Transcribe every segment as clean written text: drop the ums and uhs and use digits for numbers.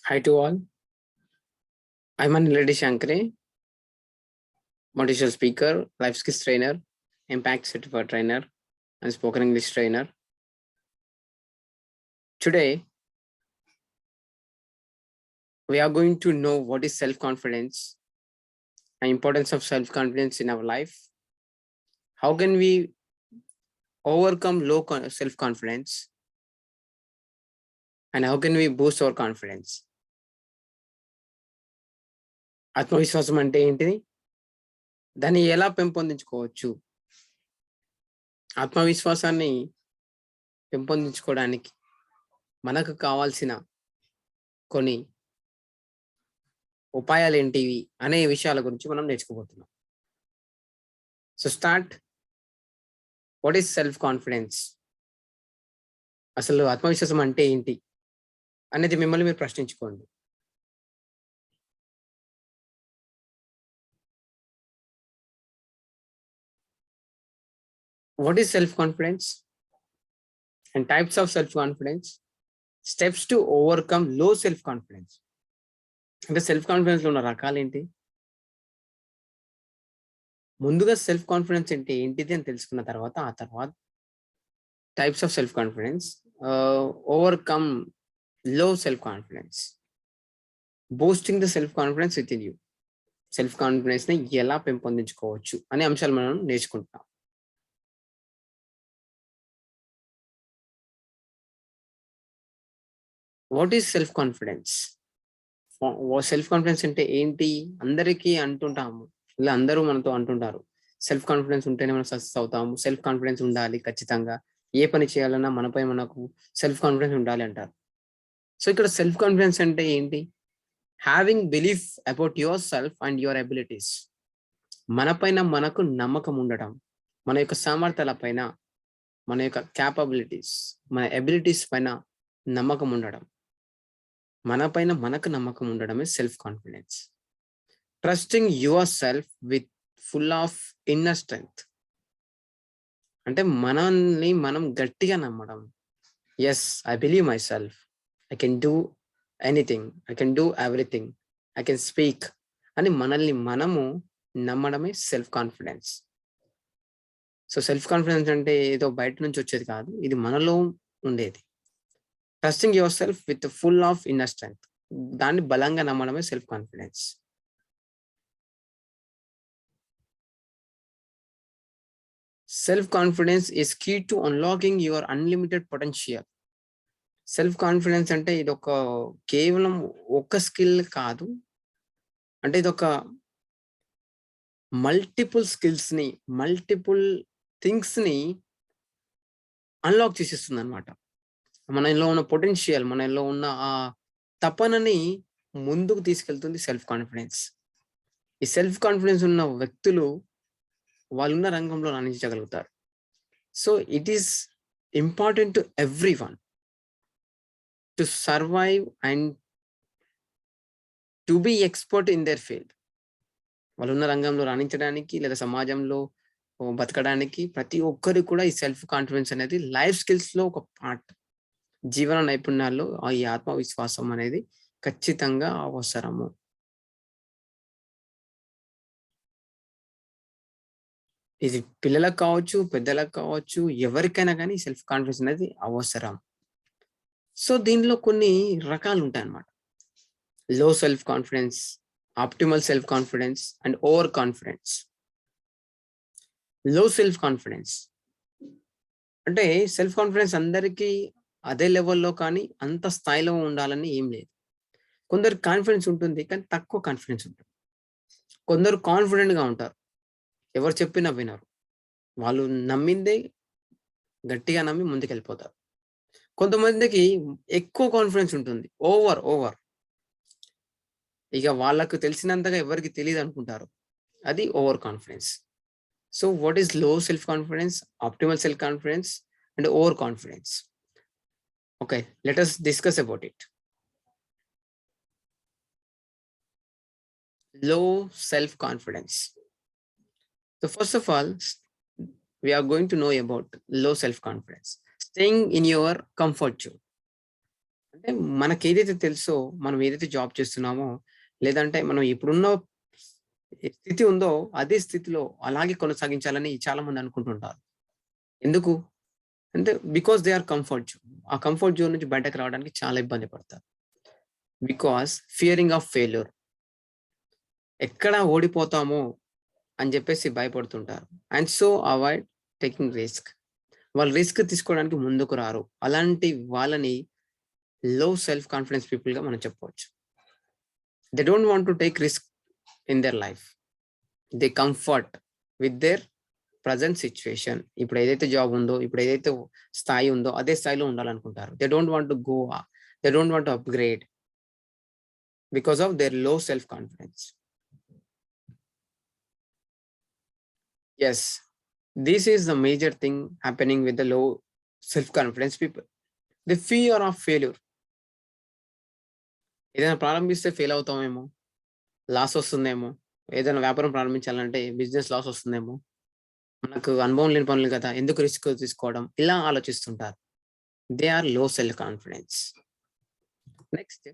Hi to all. I'm Anil Shankare, motivational speaker, life skills trainer, impact certified trainer, and spoken English trainer. Today, we are going to know what is self-confidence, the importance of self-confidence in our life. How can we overcome low self-confidence, and how can we boost our confidence? ఆత్మవిశ్వాసం అంటే ఏంటిది? దాన్ని ఎలా పెంపొందించుకోవచ్చు? ఆత్మవిశ్వాసాన్ని పెంపొందించుకోవడానికి మనకు కావాల్సిన కొన్ని ఉపాయాలు ఏంటివి అనే విషయాల గురించి మనం నేర్చుకోబోతున్నాం. So start. What is self confidence? అసలు ఆత్మవిశ్వాసం అంటే ఏంటి అనేది మిమ్మల్ని మీరు ప్రశ్నించుకోండి. What is self-confidence and types of self-confidence? Steps to overcome low self-confidence. అంటే సెల్ఫ్ కాన్ఫిడెన్స్ లో ఉన్న రకాలు ఏంటి? ముందుగా సెల్ఫ్ కాన్ఫిడెన్స్ అంటే ఏంటిది అని తెలుసుకున్న తర్వాత ఆ తర్వాత types of self confidence, overcome low self confidence, boosting the self confidence with in you. Self confidence ని ఎలా పెంపొందించుకోవచ్చు అనే అంశాలు మనం నేర్చుకుంటాం. What is self confidence? Self confidence అంటే ఏంటి అందరికీ అంటుంటాము, ఇలా అందరూ మనతో అంటుంటారు, సెల్ఫ్ కాన్ఫిడెన్స్ ఉంటేనే మనం సక్సెస్ అవుతాము, సెల్ఫ్ కాన్ఫిడెన్స్ ఉండాలి ఖచ్చితంగా, ఏ పని చేయాలన్నా మనపై మనకు సెల్ఫ్ కాన్ఫిడెన్స్ ఉండాలి అంటారు. సో ఇక్కడ సెల్ఫ్ కాన్ఫిడెన్స్ అంటే ఏంటి? Having belief about your self and your abilities. మనపైన మనకు నమ్మకం ఉండటం, మన యొక్క సామర్థ్యాల పైన, మన యొక్క క్యాపబిలిటీస్, మన ఎబిలిటీస్ పైన నమ్మకం ఉండడం, మన పైన మనకు నమ్మకం ఉండడమే self confidence. Trusting your self with full of inner strength. అంటే మనల్ని మనం గట్టిగా నమ్మడం. Yes, I believe my self, I can do anything, I can do everything, I can speak అని మనల్ని మనము నమ్మడమే self confidence. So self confidence అంటే ఏదో బయట నుంచి వచ్చేది కాదు, ఇది మనలో ఉండేది. Trusting your self with full of inner strength, దాన్ని బలంగా నమ్మడమే self confidence. Self confidence is key to unlocking your unlimited potential. Self confidence అంటే ఇది ఒక కేవలం ఒక స్కిల్ కాదు, అంటే ఇది ఒక మల్టిపుల్ స్కిల్స్ ని, మల్టిపుల్ థింగ్స్ ని అన్లాక్ చేసేస్తుంది అనమాట. మనలో ఉన్న పొటెన్షియల్, మనలో ఉన్న ఆ తపనని ముందుకు తీసుకెళ్తుంది సెల్ఫ్ కాన్ఫిడెన్స్. ఈ సెల్ఫ్ కాన్ఫిడెన్స్ ఉన్న వ్యక్తులు వాళ్ళున్న రంగంలో రాణించగలుగుతారు. So it is important to every one to survive and to be expert in their field. వాళ్ళున్న రంగంలో రాణించడానికి లేదా సమాజంలో బతకడానికి ప్రతి ఒక్కరు కూడా ఈ సెల్ఫ్ కాన్ఫిడెన్స్ అనేది లైఫ్ స్కిల్స్ లో ఒక పార్ట్. జీవన నైపుణ్యాల్లో ఈ ఆత్మవిశ్వాసం అనేది ఖచ్చితంగా అవసరము. ఇది పిల్లలకు కావచ్చు, పెద్దలకు కావచ్చు, ఎవరికైనా కానీ సెల్ఫ్ కాన్ఫిడెన్స్ అనేది అవసరం. సో దీనిలో కొన్ని రకాలు ఉంటాయి అన్నమాట. లో self confidence, optimal self confidence and over confidence. Low self confidence అంటే సెల్ఫ్ కాన్ఫిడెన్స్ అందరికీ అదే లెవెల్లో కానీ అంత స్థాయిలో ఉండాలని ఏం లేదు. కొందరు కాన్ఫిడెన్స్ ఉంటుంది కానీ తక్కువ కాన్ఫిడెన్స్ ఉంటుంది. కొందరు కాన్ఫిడెంట్ గా ఉంటారు, ఎవరు చెప్పినా వినరు, వాళ్ళు నమ్మిందే గట్టిగా నమ్మి ముందుకెళ్ళిపోతారు. కొంతమందికి ఎక్కువ కాన్ఫిడెన్స్ ఉంటుంది, ఓవర్, ఇక వాళ్ళకు తెలిసినంతగా ఎవరికి తెలియదు అనుకుంటారు, అది over confidence. So what is low self confidence, optimal self confidence and over confidence? Okay, let us discuss about it. Low self confidence. So first of all, we are going to know about low self confidence. Staying in your comfort zone. అంటే మనకేదైతే తెలుసో, మనం ఏదైతే job చేస్తున్నామో, లేదంటే మనం ఇప్పుడున్న స్థితి ఉందో, అదే స్థితిలో అలాగే కొనసాగించాలని చాలా మంది అనుకుంటుంటారు. ఎందుకు? అంటే because they are comfort zone. ఆ కంఫర్ట్ జోన్ నుంచి బయటకు రావడానికి చాలా ఇబ్బంది పడతారు. Because fearing of failure. ఎక్కడ ఓడిపోతామో అని చెప్పేసి భయపడుతుంటారు. And so avoid taking risk. వాళ్ళు రిస్క్ తీసుకోవడానికి ముందుకు రారు. అలాంటి వాళ్ళని లో సెల్ఫ్ కాన్ఫిడెన్స్ పీపుల్‌గా మనం చెప్పవచ్చు. They don't want to take risk in their life. They comfort with their present situation. ఇప్పుడు ఏదైతే జాబ్ ఉందో, ఇప్పుడు ఏదైతే స్థాయి ఉందో, అదే స్థాయిలో ఉండాలనుకుంటారు. They don't want to go they don't want to upgrade because of their low self confidence. Yes, this is the major thing happening with the low self-confidence people. The fear of failure. ఏదైనా ప్రారంభిస్తే fail అవుతామేమో, loss వస్తుందేమో, ఏదైనా వ్యాపారం ప్రారంభించాలంటే business loss వస్తుందేమో, మనకు అనుభవం లేని పనులు కదా! ఎందుకు రిస్క్ తీసుకోవడం? ఇలా ఆలోచిస్తుంటారు. దే ఆర్ లో self confidence. Next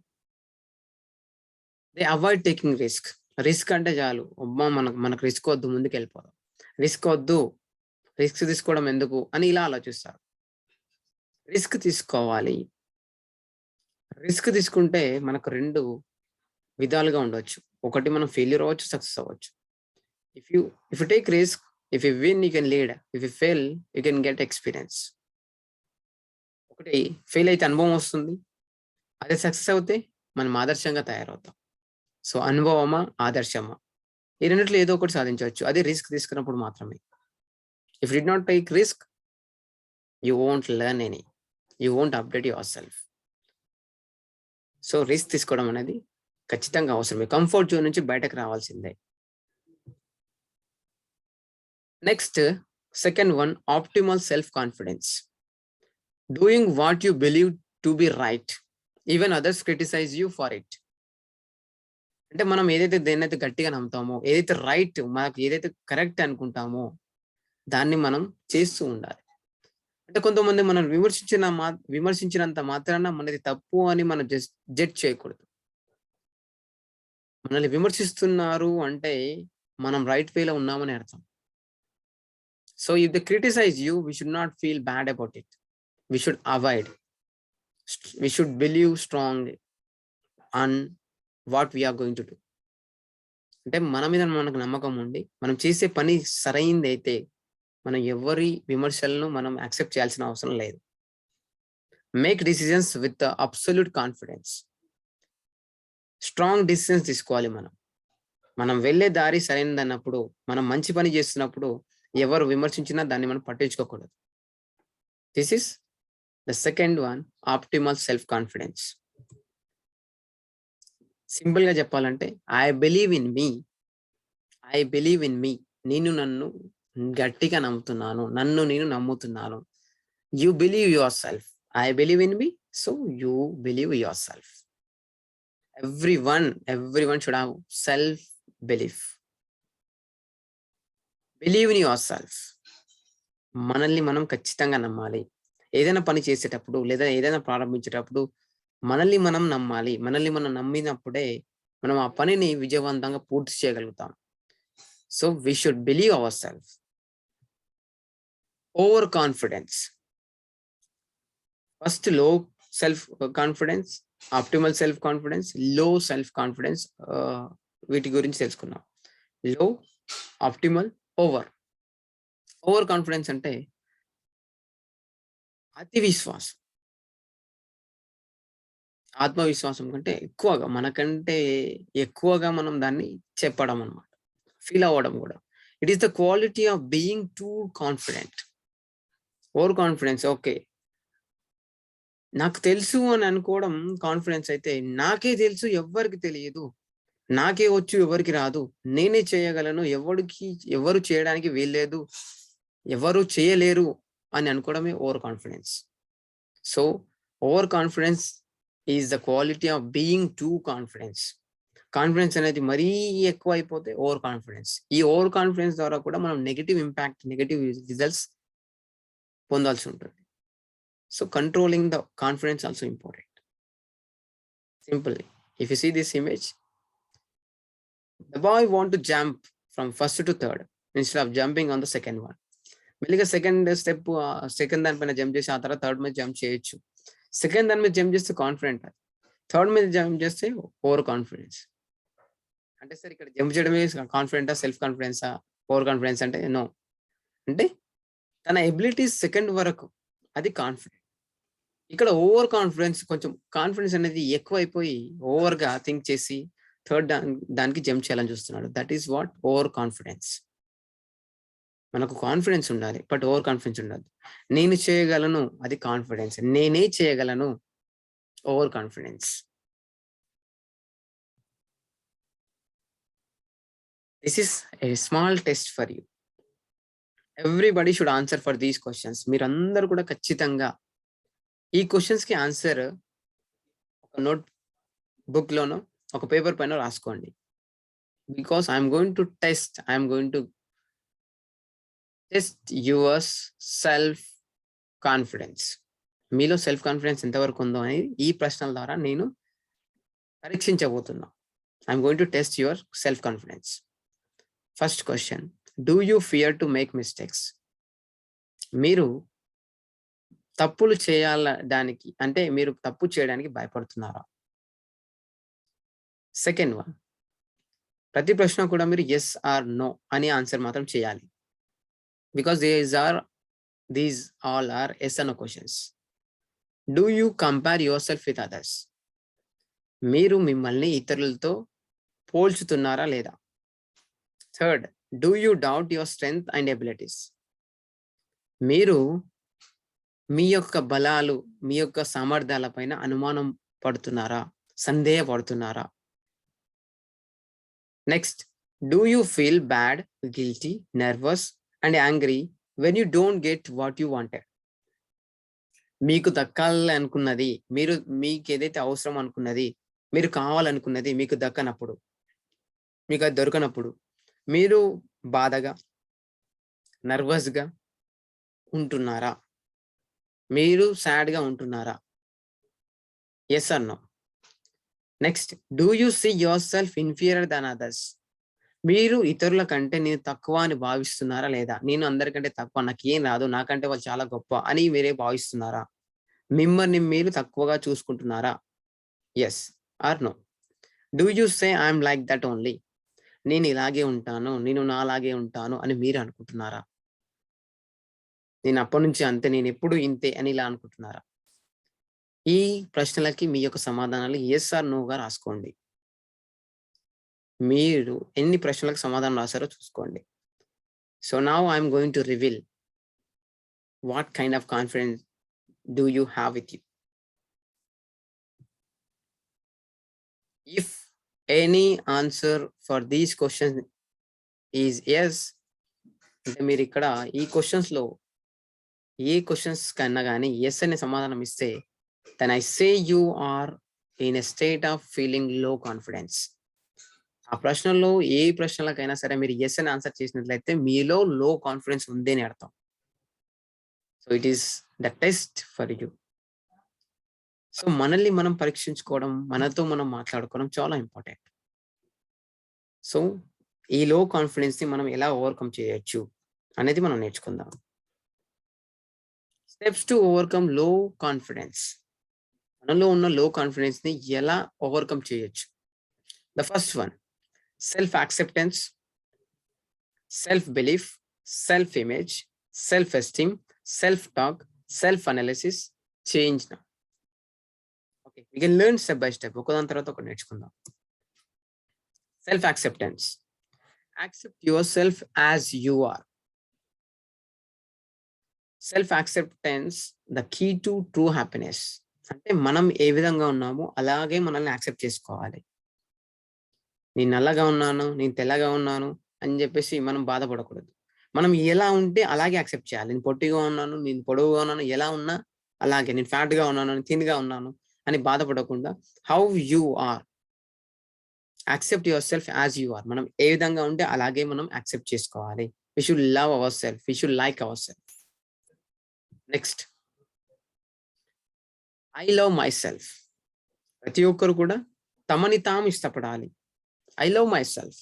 they avoid taking risk. Risk అంటే చాలు. అబ్బా! మనకు రిస్క్ వద్దు, ముందుకెళ్ళిపోదాం. రిస్క్ వద్దు, రిస్క్ తీసుకోవడం ఎందుకు అని ఇలా ఆలోచిస్తారు. రిస్క్ తీసుకోవాలి. రిస్క్ తీసుకుంటే మనకు 2 విధాలుగా ఉండొచ్చు. ఒకటి మనం ఫెయిల్యూర్ అవ్వచ్చు, సక్సెస్ అవ్వచ్చు. If you if you take risk, if you win you can lead. If you fail you can get experience. ఒకటి ఫెయిల్ అయితే అనుభవం వస్తుంది. అదే సక్సెస్ అవుతే మనం ఆదర్శంగా తయారవుతాం. సో, అనుభవమా? ఆదర్శమా? ఈ రెండిట్లో ఏదో ఒకటి సాధించవచ్చు. అది రిస్క్ తీసుకున్నప్పుడు మాత్రమే. If you did not take risk, you won't learn any. You won't update your self. So, risk తీసుకోవడం అనేది ఖచ్చితంగా అవసరమే. కంఫర్ట్ జోన్ నుంచి బయటకు రావాల్సిందే. Next second one optimal self confidence. Doing what you believe to be right. Even others criticise you for it. అంటే మనం ఏదైతే దేన్నైతే గట్టిగా నమ్ముతామో, ఏదైతే రైట్ మనకు ఏదైతే కరెక్ట్ అనుకుంటామో, దాన్ని మనం చేస్తూ ఉండాలి. అంటే కొంతమంది మనం విమర్శించినంత మాత్రాన మనది తప్పు అని మనం జడ్జ్ చేయకూడదు. మనల్ని విమర్శిస్తున్నారు అంటే మనం రైట్ వేలో ఉన్నామని అర్థం. So if they criticise you, we should not feel bad about it. We should avoid. We should believe strong on what we are going to do. అంటే మన మీద మనకు నమ్మకం ఉండి, మనం చేసే పని సరైందైతే, మనం ఎవరి విమర్శలను మనం యాక్సెప్ట్ చేయాల్సిన అవసరం లేదు. Make decisions with absolute confidence. Strong decisions తీసుకోవాలి మనం. మనం వెళ్ళే దారి సరైనదన్నప్పుడు, మనం మంచి పని చేస్తున్నప్పుడు, ఎవరు విమర్శించినా దాన్ని మనం పట్టించుకోకూడదు. This is the second one, optimal self confidence. సింపుల్‌గా చెప్పాలంటే, I believe in me. I believe in me. నేను నన్ను గట్టిగా నమ్ముతున్నాను. నన్ను నేను నమ్ముతున్నాను. You believe your self. I believe in me. So you believe your self. Everyone should have self belief. Believe in your self. మనల్ని మనం ఖచ్చితంగా నమ్మాలి. ఏదైనా పని చేసేటప్పుడు లేదా ఏదైనా ప్రారంభించేటప్పుడు మనల్ని మనం నమ్మాలి. మనల్ని మనం నమ్మినప్పుడే మనం ఆ పనిని విజయవంతంగా పూర్తి చేయగలుగుతాం. So we should believe hour self. Over confidence. First low self confidence, optimal self confidence, low self confidence. వీటి గురించి తెలుసుకున్నాం. లో, ఆప్టిమల్, ఓవర్. ఓవర్ కాన్ఫిడెన్స్ అంటే అతి విశ్వాసం. ఆత్మవిశ్వాసం కంటే ఎక్కువగా, మనకంటే ఎక్కువగా మనం దాన్ని చెప్పడం అన్నమాట. ఫీల్ అవ్వడం కూడా. It is the quality of being two confident. Over confidence okay. నాకు తెలుసు అని అనుకోవడం కాన్ఫిడెన్స్ అయితే, నాకే తెలుసు ఎవ్వరికి తెలియదు. నాకే వచ్చు ఎవరికి రాదు. నేనే చేయగలను. ఎవరు చేయడానికి వీల్లేదు. ఎవరు చేయలేరు అని అనుకోవడమే over confidence. So over confidence is the quality of being too confidence. Confidence అనేది మరీ ఎక్కువ అయిపోతే ఓవర్ కాన్ఫిడెన్స్. ఈ ఓవర్ కాన్ఫిడెన్స్ ద్వారా కూడా మనం నెగెటివ్ ఇంపాక్ట్, నెగెటివ్ రిజల్ట్స్ పొందాల్సి ఉంటుంది. So controlling the confidence also important. Simply, if you see this image, the boy want to jump from first to third instead of jumping on the second one. మెల్లిగా second step second దానిపైన jump చేసి ఆ తర్వాత third మీద jump చేయొచ్చు. Second దాని మీద jump చేస్తే కాన్ఫిడెంట్, థర్డ్ మీద జంప్ చేస్తే ఓవర్ కాన్ఫిడెన్స్. అంటే సార్ ఇక్కడ జంప్ చేయడమే కాన్ఫిడెంటా, సెల్ఫ్ కాన్ఫిడెన్సా, ఓవర్ కాన్ఫిడెన్స్ అంటే నో. అంటే తన ఎబిలిటీస్ సెకండ్ వరకు అది కాన్ఫిడెంట్. ఇక్కడ ఓవర్ కాన్ఫిడెన్స్, కొంచెం కాన్ఫిడెన్స్ అనేది ఎక్కువ అయిపోయి ఓవర్ గా థింక్ చేసి థర్డ్ దానికి జంప్ చేయాలని చూస్తున్నాడు. That is what over confidence. మనకు కాన్ఫిడెన్స్ ఉండాలి, బట్ ఓవర్ కాన్ఫిడెన్స్ ఉండదు. నేను చేయగలను అది కాన్ఫిడెన్స్, నేనే చేయగలను over confidence. This is a small test for you. Everybody should answer for these questions. మీరందరూ కూడా ఖచ్చితంగా ఈ క్వశ్చన్స్ కి ఆన్సర్ ఒక నోట్ బుక్ లోనో ఒక పేపర్ పైన రాసుకోండి. Because I'm going to test yourself confidence. మీలో సెల్ఫ్ కాన్ఫిడెన్స్ ఎంతవరకు ఉందో అనేది ఈ ప్రశ్నల ద్వారా నేను పరీక్షించబోతున్నా. I'm going to test yourself confidence. First question, do you fear to make mistakes? మీరు తప్పులు చేయడానికి అంటే మీరు తప్పు చేయడానికి భయపడుతున్నారా? సెకండ్ వన్, ప్రతి ప్రశ్న కూడా మీరు ఎస్ ఆర్ నో అని ఆన్సర్ మాత్రం చేయాలి. Because these all are yes అన్న questions. Do you compare your self with others? మీరు మిమ్మల్ని ఇతరులతో పోల్చుతున్నారా లేదా? Third, do you doubt your strength and abilities? మీరు మీ యొక్క బలాలు, మీ యొక్క సామర్థ్యాల పైన అనుమానం పడుతున్నారా, సందేహపడుతున్నారా? Next, do you feel bad, guilty, nervous and angry when you don't get what you wanted? మీకు దక్కాలి అనుకున్నది, మీకు ఏదైతే అవసరం అనుకున్నది, మీరు కావాలనుకున్నది మీకు దక్కనప్పుడు, మీకు అది దొరకనప్పుడు మీరు బాధగా, నర్వస్గా ఉంటున్నారా? మీరు సాడ్గా ఉంటున్నారా? Yes or no. Next, do you see your self inferior than others? మీరు ఇతరుల కంటే నేను తక్కువ అని భావిస్తున్నారా లేదా? నేను అందరికంటే తక్కువ, నాకు ఏం రాదు, నాకంటే వాళ్ళు చాలా గొప్ప అని మీరే భావిస్తున్నారా? మిమ్మల్ని మీరు తక్కువగా చూసుకుంటున్నారా? Yes or no. Do you say I'm like that only? నేను ఇలాగే ఉంటాను, నేను నాలాగే ఉంటాను అని మీరు అనుకుంటున్నారా? నేను అప్పటి నుంచి అంతే, నేను ఎప్పుడు ఇంతే అని ఇలా అనుకుంటున్నారా? ఈ ప్రశ్నలకి మీ యొక్క సమాధానాలు ఎస్ ఆర్ నోగా రాసుకోండి. మీరు ఎన్ని ప్రశ్నలకు సమాధానం రాశారో చూసుకోండి. So now I'm going to reveal what kind of confidence do you have with you. If any answer for these questions is yes, అంటే మీరు ఇక్కడ ఈ క్వశ్చన్స్ లో ఏ క్వశ్చన్స్ కన్నా కానీ ఎస్ అనే సమాధానం ఇస్తే, then I say you are in a state of feeling low confidence. ఆ ప్రశ్నలో ఏ ప్రశ్నలకైనా సరే మీరు ఎస్ అని ఆన్సర్ చేసినట్లయితే మీలో లో కాన్ఫిడెన్స్ ఉంది అని అర్థం. So it is the test for you. So మనల్ని మనం పరీక్షించుకోవడం, మనతో మనం మాట్లాడుకోవడం చాలా ఇంపార్టెంట్. సో ఈ లో కాన్ఫిడెన్స్ ని మనం ఎలా ఓవర్కమ్ చేయొచ్చు అనేది మనం నేర్చుకుందాం. స్టెప్స్ టు ఓవర్కమ్ లో కాన్ఫిడెన్స్. మనలో ఉన్న లో కాన్ఫిడెన్స్ ని ఎలా ఓవర్కమ్ చేయొచ్చు? The first one, self acceptance, self belief, self image, self esteem, self talk, self analysis, change. Okay, we can learn step by step. ఒకదాని తర్వాత ఒకటి నేర్చుకుందాం. Self acceptance, accept your self as you are. Self acceptance the key to true happiness. అంటే మనం ఏ విధంగా ఉన్నామో అలాగే మనల్ని యాక్సెప్ట్ చేసుకోవాలి. నేను నల్లగా ఉన్నాను, నేను తెల్లగా ఉన్నాను అని చెప్పేసి మనం బాధపడకూడదు. మనం ఎలా ఉంటే అలాగే యాక్సెప్ట్ చేయాలి. నేను పొట్టిగా ఉన్నాను, నేను పొడవుగా ఉన్నాను, ఎలా ఉన్నా అలాగే, నేను ఫ్యాట్ గా ఉన్నాను, నేను థిన్ గా ఉన్నాను అని బాధపడకుండా how you are, accept your self as you are. మనం ఏ విధంగా ఉంటే అలాగే మనం యాక్సెప్ట్ చేసుకోవాలి. We should love ourself, we should like ourself. Next, I love myself. ప్రతి ఒక్కరు కూడా తమని తాము ఇష్టపడాలి. I love myself.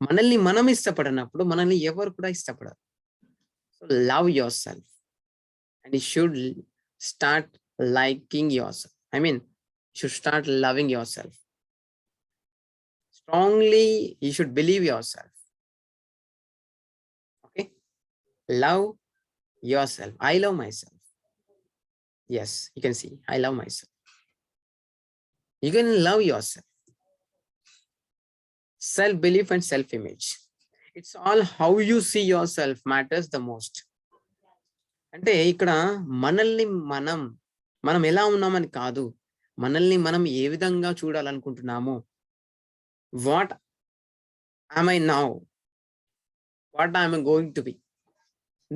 మనల్ని మనం ఇష్టపడినప్పుడు మనల్ని ఎవరు కూడా ఇష్టపడరు. So love your self and you should start liking your self. I mean should start loving your self. Strongly you should believe yourself. Okay, love yourself. I love myself. Yes, you can see I love myself. You can love yourself. Self belief and self image, it's all how you see yourself matters the most. అంటే ఇక్కడ మనల్ని మనం మనం ఎలా ఉన్నామని కాదు, మనల్ని మనం ఏ విధంగా చూడాలనుకుంటున్నాము. What am I now, what am I going to be.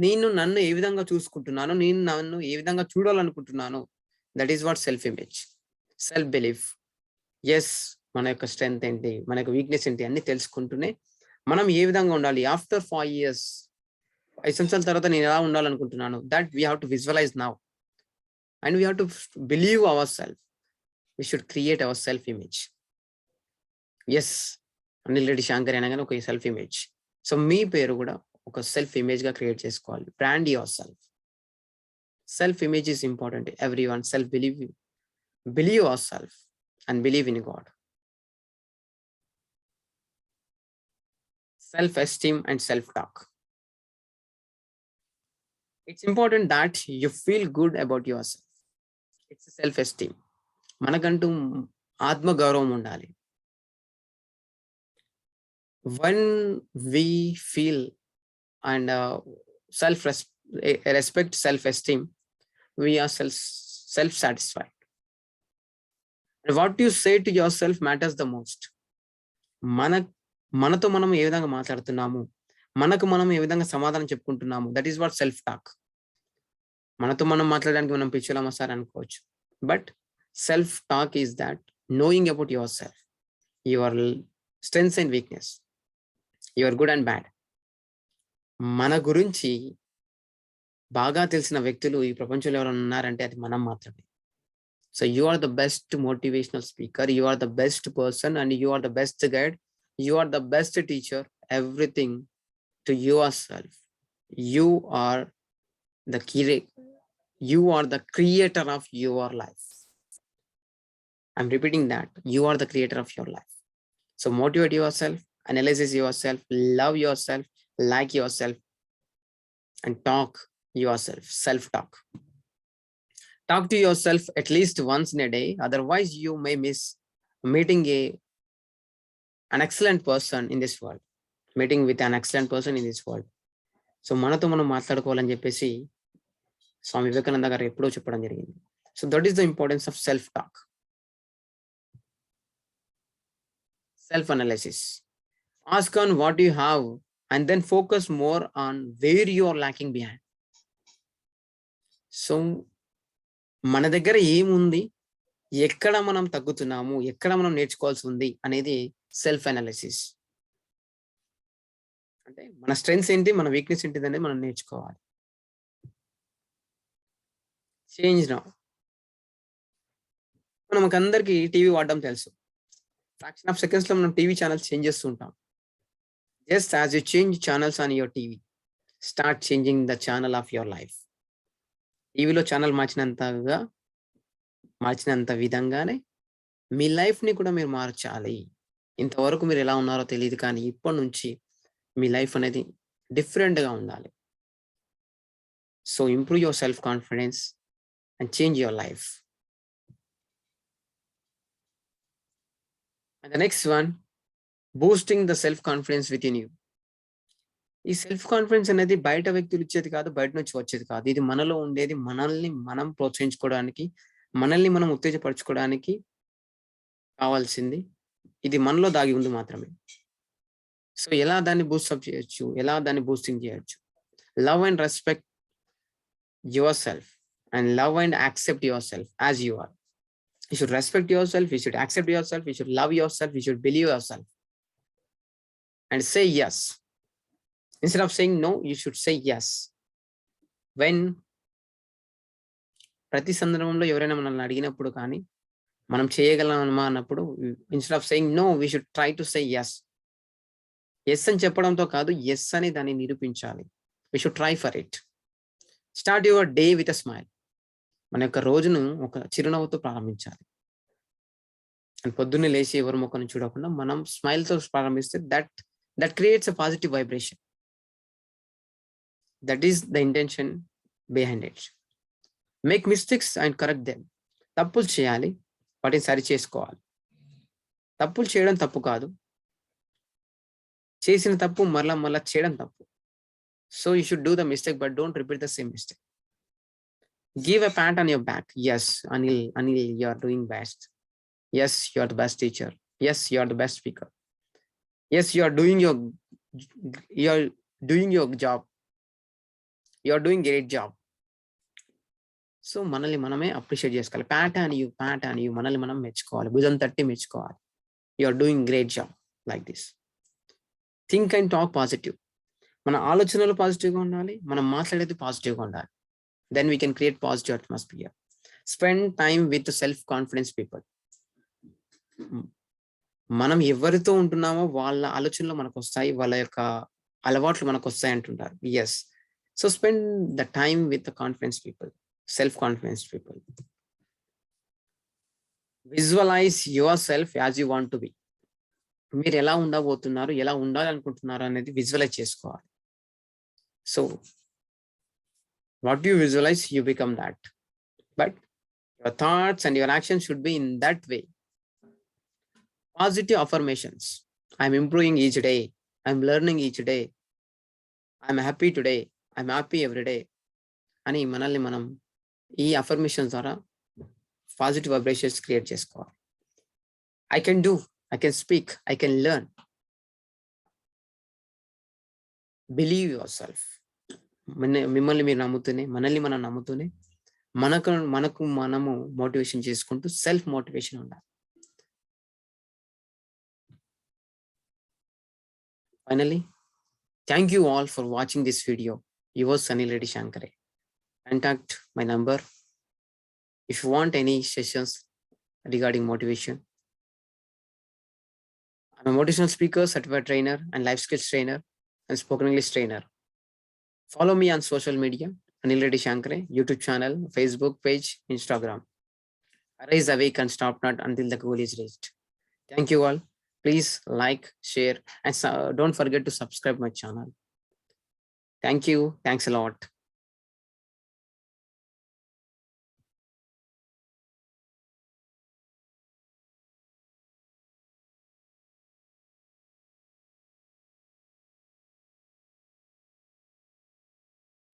నేను నన్ను ఏ విధంగా చూసుకుంటున్నాను, నేను నన్ను ఏ విధంగా చూడాలనుకుంటున్నాను. That is what self image. Self belief. Yes, మన యొక్క స్ట్రెంగ్త్ ఏంటి, మన యొక్క వీక్నెస్ ఏంటి అన్ని తెలుసుకుంటూనే మనం ఏ విధంగా ఉండాలి. ఆఫ్టర్ 5 years, 5 సంవత్సరాల తర్వాత నేను ఎలా ఉండాలనుకుంటున్నాను. That we have to visualize now and we have to believe our self. We should create our self image. Yes, Anil Reddy Shankar అనగానే ఒక సెల్ఫ్ ఇమేజ్. సో మీ పేరు కూడా ఒక సెల్ఫ్ ఇమేజ్ గా క్రియేట్ చేసుకోవాలి. Brand yourself. Self image is important. Everyone self believe your self and believe in God. Self esteem and self talk. It's important that you feel good about yourself. It's self esteem. మనకంటూ ఆత్మ గౌరవం ఉండాలి. When we feel and self respect, self esteem, we are self satisfied. And what you say to yourself matters the most. మనతో మనం ఏ విధంగా మాట్లాడుతున్నాము, మనకు మనం ఏ విధంగా సమాధానం చెప్పుకుంటున్నాము. That is what self talk. మనతో మనం మాట్లాడడానికి మనం పిచ్చోళ్ళమా సార్ అనుకోవచ్చు. But self talk is that knowing about yourself, your strengths and weakness, your good and bad. మన గురించి బాగా తెలిసిన వ్యక్తులు ఈ ప్రపంచంలో ఎవరైనా ఉన్నారంటే అది మనం మాత్రమే. So you are the best motivational speaker, you are the best person and you are the best guide. You are the best teacher, everything to yourself. You are the you are the creator of your life. I'm repeating that. You are the creator of your life. So motivate yourself, analyze yourself, love yourself, like yourself, and talk yourself. Self-talk. Talk to yourself at least once in a day. Otherwise, you may miss meeting an excellent person in this world. Meeting with an excellent person in this world. So మనతో మనం మాట్లాడుకోవాలని చెప్పేసి స్వామి వివేకానంద గారు ఎప్పుడో చెప్పడం జరిగింది. So that is the importance of self talk. Self analysis. Ask on what you have and then focus more on where you are lacking behind. So మన దగ్గర ఏముంది, ఎక్కడ మనం తగ్గుతున్నాము, ఎక్కడ మనం నేర్చుకోవాల్సి ఉంది అనేది సెల్ఫ్ అనాలిసిస్. అంటే మన స్ట్రెంగ్స్ ఏంటి, మన వీక్నెస్ ఏంటి అనేది మనం నేర్చుకోవాలి. Change now. మనకు అందరికి టీవీ వాడడం తెలుసు. ఫ్రాక్షన్ ఆఫ్ సెకండ్స్ లో మనం టీవీ ఛానల్స్ చేంజ్ చేస్తూ ఉంటాం. Just as you change channels on your TV, start changing the channel of your life. టీవీలో ఛానల్ మార్చినంత విధంగానే మీ లైఫ్ ని కూడా మీరు మార్చాలి. ఇంతవరకు మీరు ఎలా ఉన్నారో తెలియదు, కానీ ఇప్పటి నుంచి మీ లైఫ్ అనేది డిఫరెంట్ గా ఉండాలి. So improve your self confidence and change your life. And the next one, boosting the self confidence with in you. ఈ సెల్ఫ్ కాన్ఫిడెన్స్ అనేది బయట వ్యక్తులు ఇచ్చేది కాదు, బయట నుంచి వచ్చేది కాదు. ఇది మనలో ఉండేది. మనల్ని మనం ప్రోత్సహించుకోవడానికి, మనల్ని మనం ఉత్తేజపరచుకోవడానికి కావాల్సింది. ఇది మనలో దాగి ఉంది మాత్రమే. సో ఎలా దాన్ని బూస్టప్ చేయొచ్చు, ఎలా దాన్ని బూస్టింగ్ చేయొచ్చు? Love and respect your self and love and accept your self as you are. You should respect your self, you should accept your self, you should love your self, you should believe your self and say yes. Instead of saying no, you should say yes. When ప్రతి సందర్భంలో ఎవరైనా మనల్ని అడిగినప్పుడు కానీ, మనం చేయగలమా అన్నప్పుడు instead of saying no we should try to say yes. Yes అని చెప్పడంతో కాదు, యెస్ అని దాన్ని నిరూపించాలి. We should try for it. Start your day with a smile. మన యొక్క రోజును ఒక చిరునవ్వుతో ప్రారంభించాలి. అండ్ పొద్దున్నే లేచి ఎవరి ముఖాన్ని చూడకుండా మనం స్మైల్‌తో ప్రారంభిస్తే that creates a positive vibration. That is the intention behind it. Make mistakes and correct them. తప్పులు చేయాలి, వాటిని సరి చేసుకోవాలి. తప్పులు చేయడం తప్పు కాదు. చేసిన తప్పు మరలా చేయడం తప్పు. So you should do the mistake but don't repeat the same mistake. Give a pat on your back. Yes, Anil, you are doing best. Yes, you are the best teacher. Yes, you are the best speaker. Yes, you are doing your job. You are doing great job. So మనల్ని మనమే appreciate చేసుకోవాలి. Pat అని you మనల్ని మనం మెచ్చుకోవాలి. భుజం తట్టి మెచ్చుకోవాలి. You are doing great job like this. Think and talk positive. మన ఆలోచనలు పాజిటివ్గా ఉండాలి, మనం మాట్లాడేది పాజిటివ్గా ఉండాలి. Then we can create positive atmosphere. Spend time with self confidence people. మనం ఎవరితో ఉంటున్నామో వాళ్ళ ఆలోచనలు మనకు వస్తాయి, వాళ్ళ యొక్క అలవాట్లు మనకు వస్తాయి అంటుంటారు. Yes, so spend the time with confidence people, self confidence people. Visualise your self as you want to be. మీరు ఎలా ఉండబోతున్నారు, ఎలా ఉండాలనుకుంటున్నారు అనేది విజువలైజ్ చేసుకోవాలి. So what you visualise you become that, but your thoughts and your action should be in that way. Positive affirmations. I'm improving each day. I'm learning each day. I'm happy today. I'm happy every day. అని మనల్ని మనం ఈ affirmations ద్వారా positive vibrations create చేసుకోవాలి. I can do, I can speak, I can learn. Believe your self. మిమ్మల్ని మీరు నమ్ముతూనే, మనల్ని మనం నమ్ముతూనే మనకు మనము మోటివేషన్ చేసుకుంటూ సెల్ఫ్ మోటివేషన్ ఉండాలి. Finally, thank you all for watching this video. Yours Anil Reddy Shankare. Contact my number if you want any sessions regarding motivation. I'm a motivational speaker, certified trainer, and life skills trainer, and spoken English trainer. Follow me on social media, Anil Reddy Shankare, YouTube channel, Facebook page, Instagram. Arise, awake, and stop not until the goal is reached. Thank you all. Please like, share, and don't forget to subscribe my channel. Thank you. Thanks a lot.